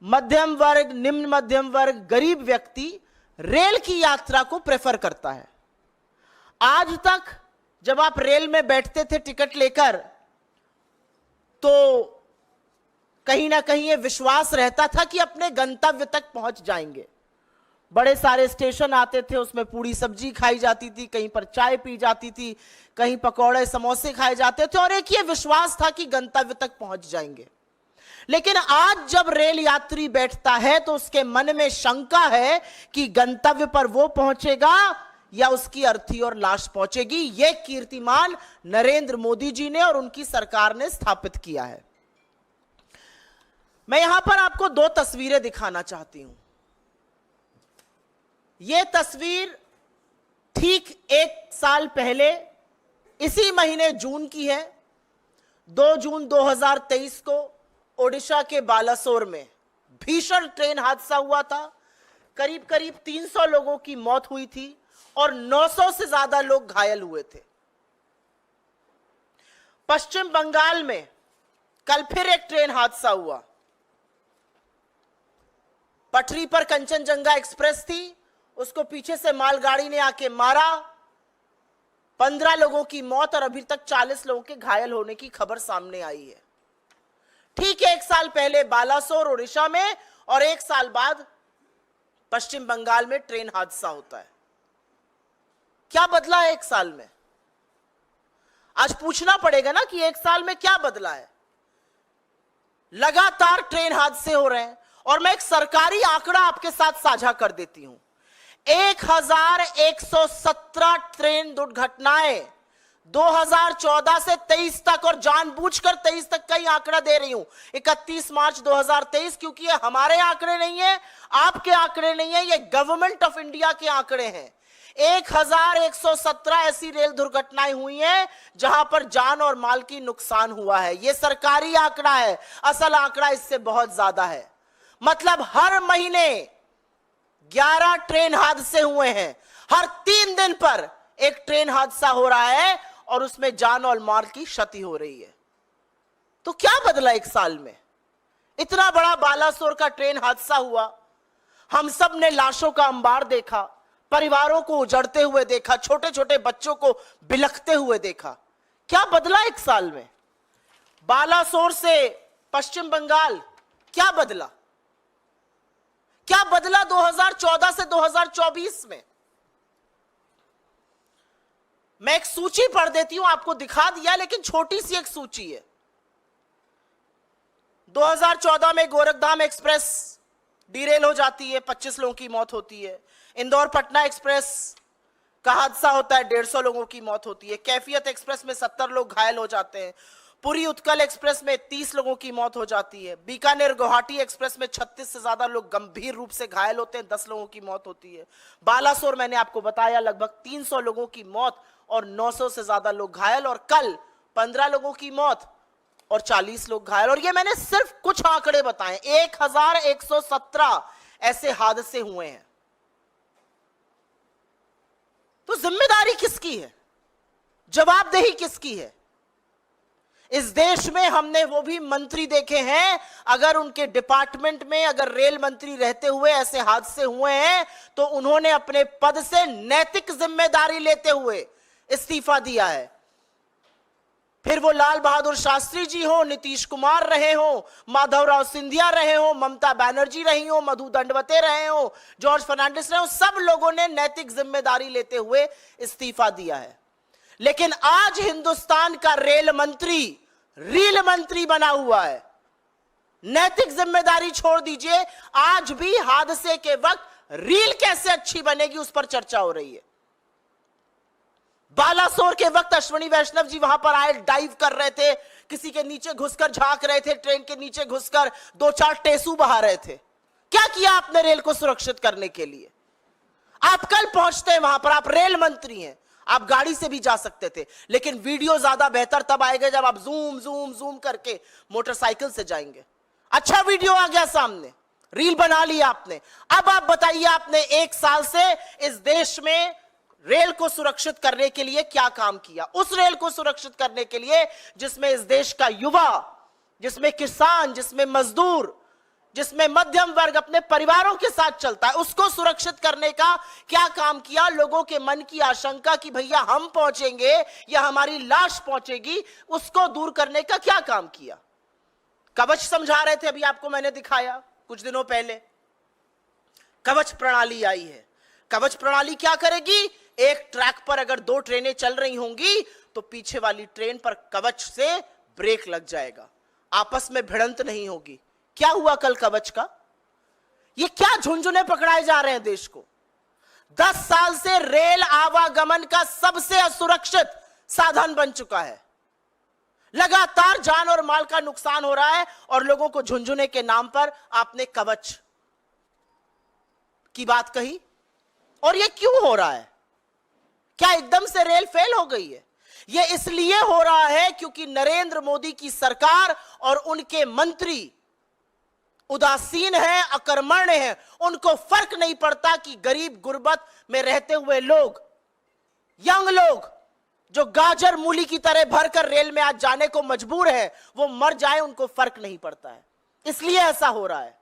मध्यम वर्ग, निम्न मध्यम वर्ग, गरीब व्यक्ति रेल की यात्रा को प्रेफर करता है। आज तक जब आप रेल में बैठते थे टिकट लेकर, तो कहीं ना कहीं ये विश्वास रहता था कि अपने गंतव्य तक पहुंच जाएंगे। बड़े सारे स्टेशन आते थे, उसमें पूरी सब्जी खाई जाती थी, कहीं पर चाय पी जाती थी, कहीं पकौड़े समोसे खाए जाते थे, और एक ये विश्वास था कि गंतव्य तक पहुंच जाएंगे। लेकिन आज जब रेल यात्री बैठता है तो उसके मन में शंका है कि गंतव्य पर वो पहुंचेगा या उसकी अर्थी और लाश पहुंचेगी। यह कीर्तिमान नरेंद्र मोदी जी ने और उनकी सरकार ने स्थापित किया है। मैं यहां पर आपको दो तस्वीरें दिखाना चाहती हूं। यह तस्वीर ठीक 1 साल पहले इसी महीने जून की है। 2 जून 2023 को ओडिशा के बालासोर में भीषण ट्रेन हादसा हुआ था। करीब करीब 300 लोगों की मौत हुई थी और 900 से ज्यादा लोग घायल हुए थे। पश्चिम बंगाल में कल फिर एक ट्रेन हादसा हुआ। पटरी पर कंचनजंगा एक्सप्रेस थी, उसको पीछे से मालगाड़ी ने आके मारा। 15 लोगों की मौत और अभी तक 40 लोगों के घायल होने की खबर सामने आई है। ठीक 1 साल पहले बालासोर ओडिशा में और 1 साल बाद पश्चिम बंगाल में ट्रेन हादसा होता है। क्या बदला है 1 साल में? आज पूछना पड़ेगा ना कि 1 साल में क्या बदला है। लगातार ट्रेन हादसे हो रहे हैं और मैं एक सरकारी आंकड़ा आपके साथ साझा कर देती हूं। 1117 ट्रेन दुर्घटनाएं 2014 से 23 तक, और जानबूझकर 23 तक का ही आंकड़ा दे रही हूं, 31 मार्च 2023, क्योंकि ये हमारे आंकड़े नहीं है, आपके आंकड़े नहीं है, ये गवर्नमेंट ऑफ इंडिया के आंकड़े हैं। 1117 ऐसी रेल दुर्घटनाएं हुई हैं जहां पर जान और माल की नुकसान हुआ है। यह सरकारी आंकड़ा है, असल आंकड़ा इससे बहुत ज्यादा है। मतलब हर महीने 11 ट्रेन हादसे हुए हैं। हर 3 दिन पर एक ट्रेन हादसा हो रहा है और उसमें जान और माल की क्षति हो रही है। तो क्या बदला 1 साल में? इतना बड़ा बालासोर का ट्रेन हादसा हुआ, हम सब ने लाशों का अंबार देखा, परिवारों को उजड़ते हुए देखा, छोटे छोटे बच्चों को बिलखते हुए देखा। क्या बदला 1 साल में? बालासोर से पश्चिम बंगाल क्या बदला? क्या बदला 2014 से 2024 में? मैं एक सूची पढ़ देती हूं, आपको दिखा दिया, लेकिन छोटी सी एक सूची है। 2014 में गोरखधाम एक्सप्रेस डिरेल हो जाती है, 25 लोगों की मौत होती है। इंदौर पटना एक्सप्रेस का हादसा होता है, 150 लोगों की मौत होती है। कैफियत एक्सप्रेस में 70 लोग घायल हो जाते हैं। पुरी उत्कल एक्सप्रेस में 30 लोगों की मौत हो जाती है। बीकानेर गुवाहाटी एक्सप्रेस में 36 से ज्यादा लोग गंभीर रूप से घायल होते हैं, 10 लोगों की मौत होती है। बालासोर मैंने आपको बताया लगभग 300 लोगों की मौत और 900 से ज्यादा लोग घायल, और कल 15 लोगों की मौत और 40 लोग घायल। और ये मैंने सिर्फ कुछ आंकड़े बताए। 1117 ऐसे हादसे हुए हैं। तो जिम्मेदारी किसकी है? जवाबदेही किसकी है? इस देश में हमने वो भी मंत्री देखे हैं, अगर उनके डिपार्टमेंट में अगर रेल मंत्री रहते हुए ऐसे हादसे हुए हैं तो उन्होंने अपने पद से नैतिक जिम्मेदारी लेते हुए इस्तीफा दिया है। फिर वो लाल बहादुर शास्त्री जी हो, नीतीश कुमार रहे हो, माधवराव सिंधिया रहे हो, ममता बनर्जी रही हो, मधु दंडवते रहे हो, जॉर्ज फर्नांडिस रहे हो, सब लोगों ने नैतिक जिम्मेदारी लेते हुए इस्तीफा दिया है। लेकिन आज हिंदुस्तान का रेल मंत्री रील मंत्री बना हुआ है। नैतिक जिम्मेदारी छोड़ दीजिए, आज भी हादसे के वक्त रील कैसे अच्छी बनेगी उस पर चर्चा हो रही है। बालासोर के वक्त अश्विनी वैष्णव जी वहां पर आए, डाइव कर रहे थे, किसी के नीचे घुसकर झांक रहे थे, ट्रेन के नीचे घुसकर 2-4 टेसू बहा रहे थे। क्या किया आपने रेल को सुरक्षित करने के लिए? आप कल पहुंचते हैं वहां पर, आप रेल मंत्री हैं, आप गाड़ी से भी जा सकते थे, लेकिन वीडियो ज्यादा बेहतर तब आएगा जब आप जूम जूम जूम करके मोटरसाइकिल से जाएंगे। अच्छा वीडियो आ गया सामने, रील बना लिया आपने। अब आप बताइए, आपने 1 साल से इस देश में रेल को सुरक्षित करने के लिए क्या काम किया? उस रेल को सुरक्षित करने के लिए जिसमें इस देश का युवा, जिसमें किसान, जिसमें मजदूर, जिसमें मध्यम वर्ग अपने परिवारों के साथ चलता है, उसको सुरक्षित करने का क्या काम किया? लोगों के मन की आशंका कि भैया हम पहुंचेंगे या हमारी लाश पहुंचेगी, उसको दूर करने का क्या काम किया? कवच समझा रहे थे, अभी आपको मैंने दिखाया कुछ दिनों पहले। कवच प्रणाली आई है। कवच प्रणाली क्या करेगी? एक ट्रैक पर अगर 2 ट्रेनें चल रही होंगी तो पीछे वाली ट्रेन पर कवच से ब्रेक लग जाएगा, आपस में भिड़ंत नहीं होगी। क्या हुआ कल कवच का? ये क्या झुंझुने पकड़ाए जा रहे हैं देश को? 10 साल से रेल आवागमन का सबसे असुरक्षित साधन बन चुका है। लगातार जान और माल का नुकसान हो रहा है और लोगों को झुंझुने के नाम पर आपने कवच की बात कही। और ये क्यों हो रहा है? क्या एकदम से रेल फेल हो गई है? ये इसलिए हो रहा है क्योंकि नरेंद्र मोदी की सरकार और उनके मंत्री उदासीन हैं, अकर्मण्य हैं। उनको फर्क नहीं पड़ता कि गरीब गुर्बत में रहते हुए लोग, यंग लोग जो गाजर मूली की तरह भरकर रेल में आज जाने को मजबूर है, वो मर जाए, उनको फर्क नहीं पड़ता है। इसलिए ऐसा हो रहा है।